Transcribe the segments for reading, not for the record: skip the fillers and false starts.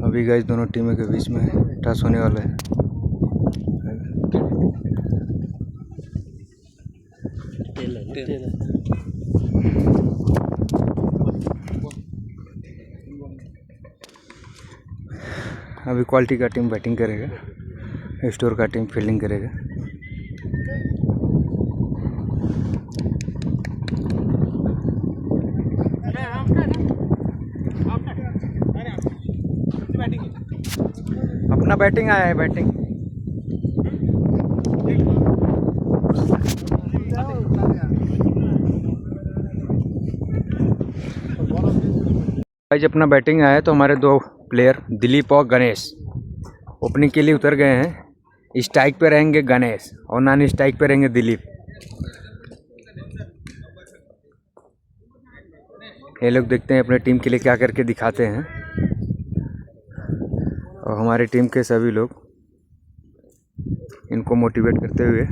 अभी गाइस दोनों टीमों के बीच में टॉस होने वाला है। अभी क्वालिटी का टीम बैटिंग करेगा, स्टोर का टीम फील्डिंग करेगा। अपना बैटिंग आया है, बैटिंग आज अपना बैटिंग आया है। तो हमारे दो प्लेयर दिलीप और गणेश ओपनिंग के लिए उतर गए हैं। स्ट्राइक पे रहेंगे गणेश और नॉन स्ट्राइक पे रहेंगे दिलीप। ये लोग देखते हैं अपने टीम के लिए क्या करके दिखाते हैं। और हमारी टीम के सभी लोग इनको मोटिवेट करते हुए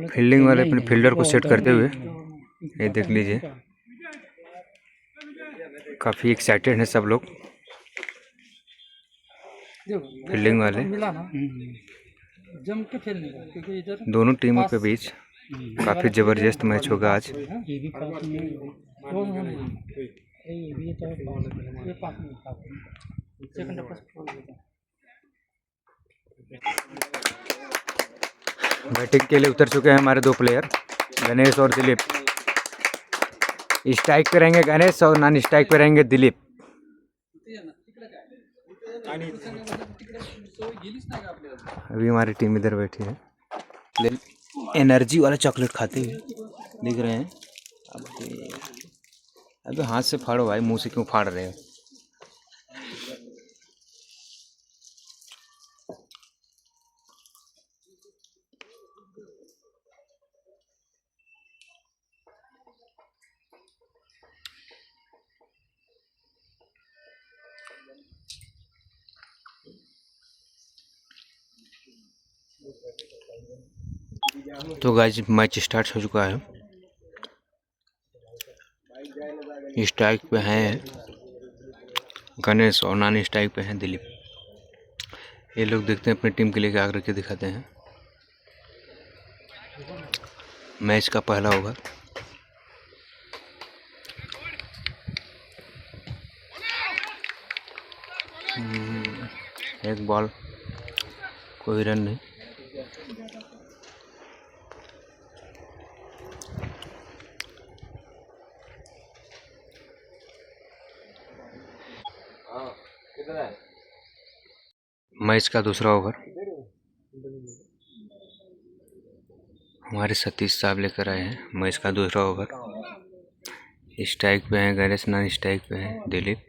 फील्डिंग वाले अपने फील्डर को सेट करते हुए, ये देख लीजिए काफ़ी एक्साइटेड हैं सब लोग। फील्डिंग वाले दोनों टीमों के बीच काफ़ी ज़बरदस्त मैच होगा आज। बैटिंग के लिए उतर चुके हैं हमारे दो प्लेयर गणेश और दिलीप। स्ट्राइक पे रहेंगे गणेश और नॉन स्ट्राइक पे रहेंगे दिलीप। अभी हमारी टीम इधर बैठी है, एनर्जी वाला चॉकलेट खाते हुए दिख रहे हैं। अबे हाथ से फाड़ो भाई, मुंह से क्यों फाड़ रहे हो? तो गाइस मैच स्टार्ट हो चुका है। स्ट्राइक पे हैं गणेश और नॉन स्ट्राइक पे हैं दिलीप। ये लोग देखते हैं अपनी टीम के लिए क्या करके दिखाते हैं। मैच का पहला ओवर। एक बॉल, कोई रन नहीं। मैच का दूसरा ओवर हमारे सतीश साहब लेकर आए हैं। मैच का दूसरा ओवर। स्ट्राइक पे हैं गणेश, नॉन स्ट्राइक पे हैं दिलीप।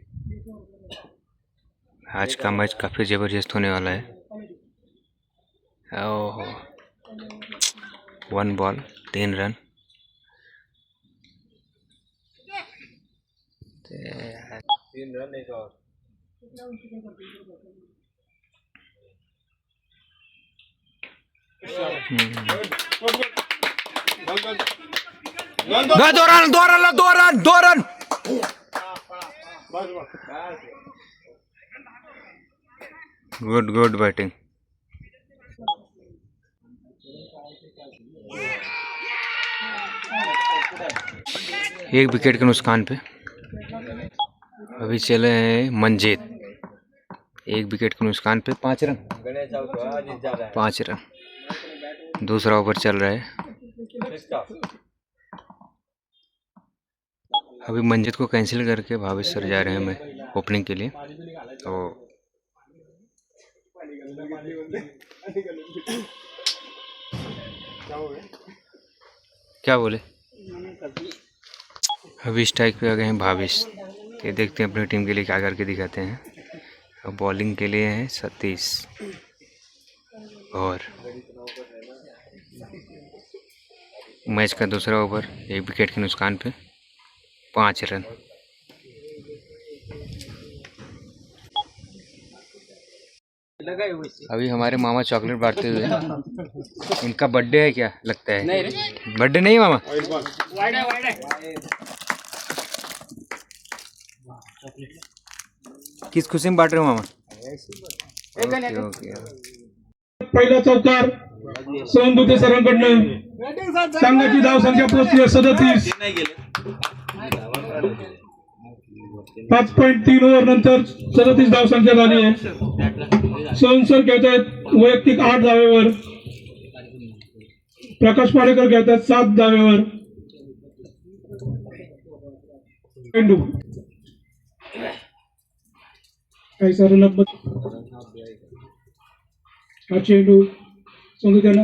आज का मैच काफ़ी ज़बरदस्त होने वाला है। ओह, 1 बॉल 3 रन। एक और। दो रन। Good batting. एक विकेट के नुकसान पे अभी चले हैं मंजीत। एक विकेट के नुकसान पे 5 रन। 5 रन। दूसरा ओवर चल रहा है। अभी मंजीत को कैंसिल करके भावेश सर जा रहे हैं मैं ओपनिंग के लिए। तो क्या बोले, अभी स्ट्राइक पे आ गए हैं भावेश। ये देखते हैं अपनी टीम के लिए क्या करके दिखाते हैं। और बॉलिंग के लिए हैं सतीश और मैच का दूसरा ओवर एक विकेट के नुकसान पे 5 रन। अभी हमारे मामा चॉकलेट बांटते हुए, इनका बर्थडे है क्या लगता है? बर्थडे नहीं मामा, किस खुशी में बांट रहे हो मामा? Okay okay. पहिला चौकार सोनदुते सरांकडनं संघाची धावसंख्या पोहोचली 37. 5.3 ओव्हर नंतर 37 धावसंख्या झाली आहे. सोनसर खेळतायत वैयक्तिक 8 धावेवर, प्रकाश पाडेकर खेळतात 7 धावेवर. चेंडू काही सारं लंबत हा चेंडू सोनदुत्यांना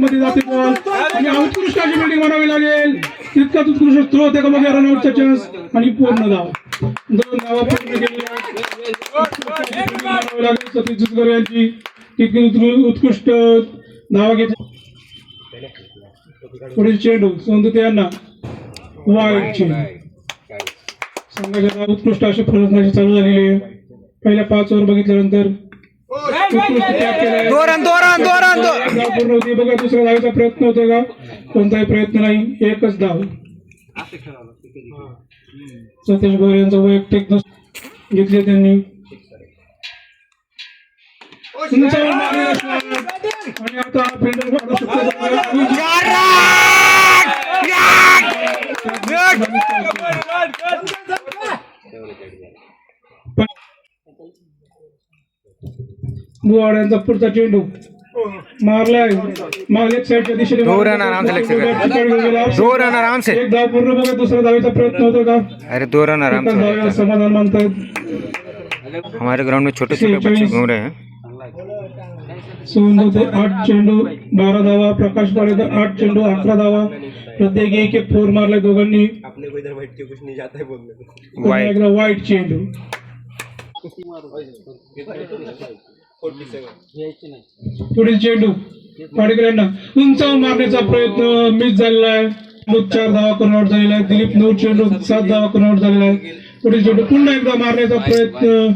मध्ये जाते बॉल आणि उत्कृष्ट अशी बिल्डिंग बनावी लागेल. तितकाच उत्कृष्ट थ्रो होते का बघा रनआउटचा चान्स आणि पूर्ण धाव. 2 धावा पूर्ण केलेल्या लागेल सतीश जुसकर यांची. तितकी उत्कृष्ट धावा घेतली. पुढील चेंडू सोनदुते यांना वाईट चेंडू. संघाच्या उत्कृष्ट अशी फलंदाजी चालू झालेली आहे. पहिल्या 5 ओव्हर बघितल्यानंतर दो रन पूर्ण होती. बघा दुसऱ्या धावेचा प्रयत्न होतो का? कोणताही प्रयत्न नाही, एकच धाव. सतीश गोरे यांचा वैयक्तिक घेतले त्यांनी. आणि आता फिल्डर काढू शकतो. बुवाड्यांचा पुढचा चेंडू मारलाय मागल्या साईडच्या दिशेने. 2 रन आराम से लग सकते, 2 रन आराम से. एक धाव पूर्ण बघा दुसऱ्या धावेचा प्रयत्न होतो का? अरे 2 रन आराम से. समाधान मानतायत. हमारे ग्राउंड में छोटे छोटे बच्चे घूम रहे हैं. सोनदुते 8 चेंडू 12 धावा, प्रकाश पाडेकर 8 चेंडू 11 धावा. प्रत्येक एक 4 मारलाय दोघांनी. वाईट चेंडू. पुढील चेंडू पाडेकर यांना उंचावून मारण्याचा प्रयत्न मिस झालेला आहे. 4 धावा करून आउट झालेला आहे. दिलीप नऊ चेंडू 7 धावा करून आउट झालेला आहे. पुढील चेंडू पुन्हा एकदा मारण्याचा प्रयत्न,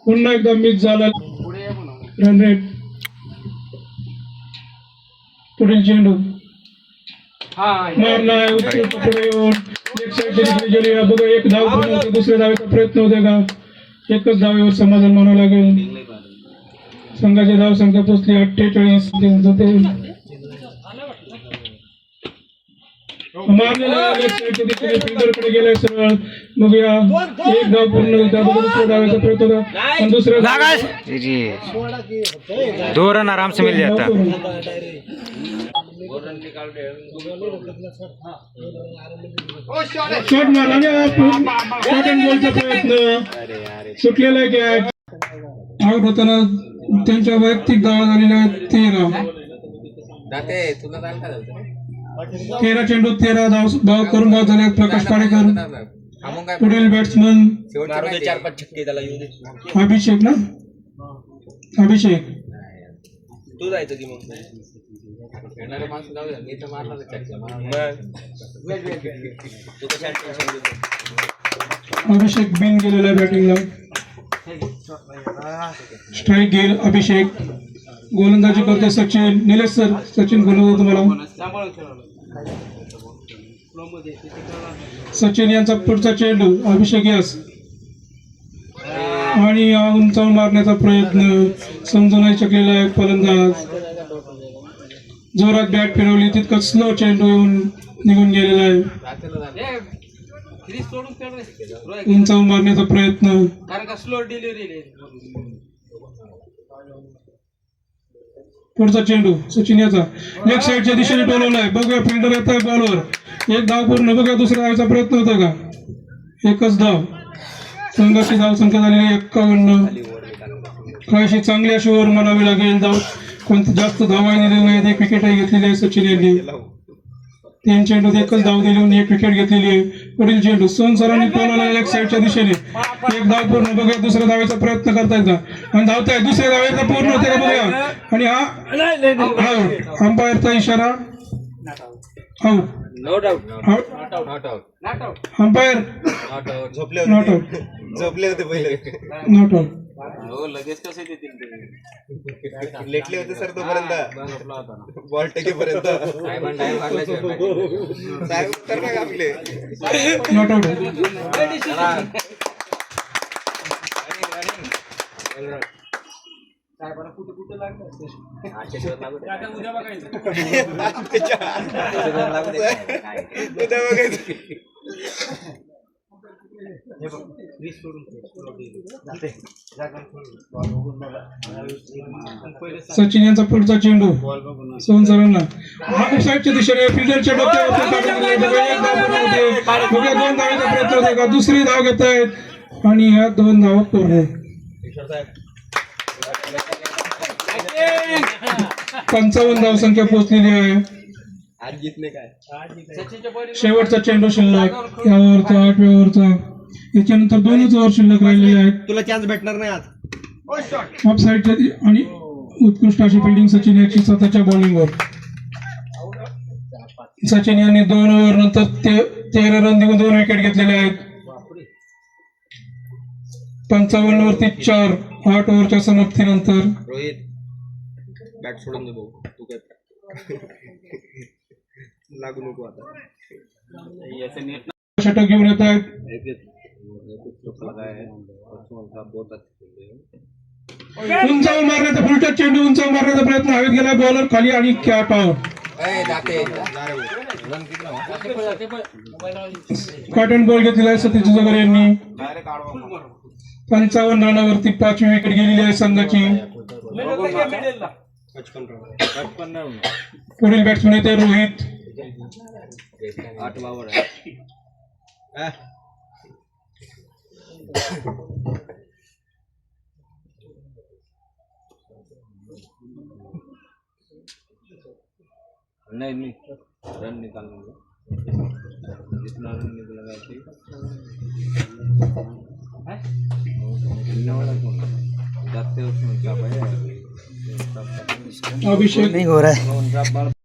पुन्हा एकदा मिस झाला. Run rate. पुढील चेंडू मारलाय उत्कृष्ट पुढे येऊन एक साईडच्या बघा. एक धाव पूर्ण होते. दुसऱ्या धावेचा प्रयत्न होते का? एकच धावेवर समाधान मानावं लागेल. संघाची धाव संख्या पोचली 48. मारलेला फिल्डरकडे गेलाय सरळ. बघूया एक धाव पूर्ण होता. दुसऱ्या धावेचा प्रयत्न होता आणि दुसऱ्या जी 2 रन आराम से मिल जाता. शॉट मारला. शॉट अँड बॉलचा प्रयत्न सुटलेला आहे. कॅच आउट होताना त्यांच्या वैयक्तिक धावा झालेल्या आहेत 13 चेंडू 13 धाव करून बाद झाले प्रकाश पाडेकर. पुढील बॅट्समन अभिषेक ना, अभिषेक अभिषेक बिन गेलेला बॅटिंगला. स्ट्राईक घेईल अभिषेक. गोलंदाजी करते सचिन. निलेश सर, सचिन बोलवतो तुम्हाला. सचिन यांचा पुढचा चेंडू अभिषेक यास आणि उंचावून मारण्याचा प्रयत्न समजून नाही शकलेला आहे फलंदाज. जोरात बॅट फिरवली तितकं स्लो चेंडू येऊन निघून गेलेला आहे. उंचावून मारण्याचा प्रयत्न. पुढचा चेंडू सचिन याचा लेग साईडच्या दिशेने टोलवलाय. बघूया फिल्डर येत आहे बॉलवर. एक धाव पूर्ण. बघूया दुसऱ्या धावेचा प्रयत्न होता का? एकच धाव. संघाची धाव संख्या झालेली 51. काहीशी चांगली अशी ओव्हर म्हणावी लागेल. धाव कोणती जास्त धावाही दिलेली नाहीत. एक विकेटही घेतलेली आहे सचिन यांनी. 3 चेंडूत एकच धाव दिली, 1 विकेट घेतलेली आहे. पुढील चेंडू सोन सरांनी टोलवला लेग साईडच्या दिशेने. एक धाव पूर्ण. बघूया दुसऱ्या धावेचा प्रयत्न करतायत का? आणि धावताय. दुसऱ्या धावेचा पूर्ण होते का बघूया. आणि हा आउट. अंपायरचा इशारा आउट. अंपायर नॉट आउट झोपले होते पहिले नॉट आउट लेटले होते सर तोपर्यंत बॉल टेकेपर्यंत साहेब तर नाही आपले नॉट आउट उद्या बघायचं सचिन यांचा पुढचा चेंडू सोहन सरांना ऑफ साईडच्या दिशेने फिल्डरच्या डोक्यावर दोन धावांचा प्रयत्न होता का दुसरी धाव घेत आहेत आणि ह्या 2 धावा पूर्ण 55 धावसंख्या पोहोचलेली आहे. आज जितले काय शेवटचा चेंडू शिल्लक या ओव्हरचा 8व्या ओव्हरचा याच्यानंतर 2च ओव्हर शिल्लक राहिलेले आहेत. तुला चान्स भेटणार नाही आज ऑफ साईडच्या आणि उत्कृष्ट अशी फिल्डिंग सचिन याची स्वतःच्या बॉलिंगवर. सचिन यांनी 2 ओव्हर नंतर 13 रन देऊन 2 विकेट घेतलेले आहेत. 55 वरती 4 8 ओव्हरच्या समाप्तीनंतर. रोहित बॅट सोडून दे भाऊ तू काय लागू नको आता षटक घेऊन येत आहेत. उंचावर मारण्याचा फुलटच चेंडू उंचावर मारण्याचा प्रयत्न हवेत गेला बॉलर खाली आणि cat out. Cat and ball घेतलेला आहे सतीश जगर यांनी. 55 रनावरती 5वी विकेट गेलेली आहे संघाची. पुढील बॅट्समन येते रोहित. 8 ओव्हर नहीं रन निकालने जितना रन निकलेगा जाते उसमें क्या भाई अभिषेक नहीं हो रहा है.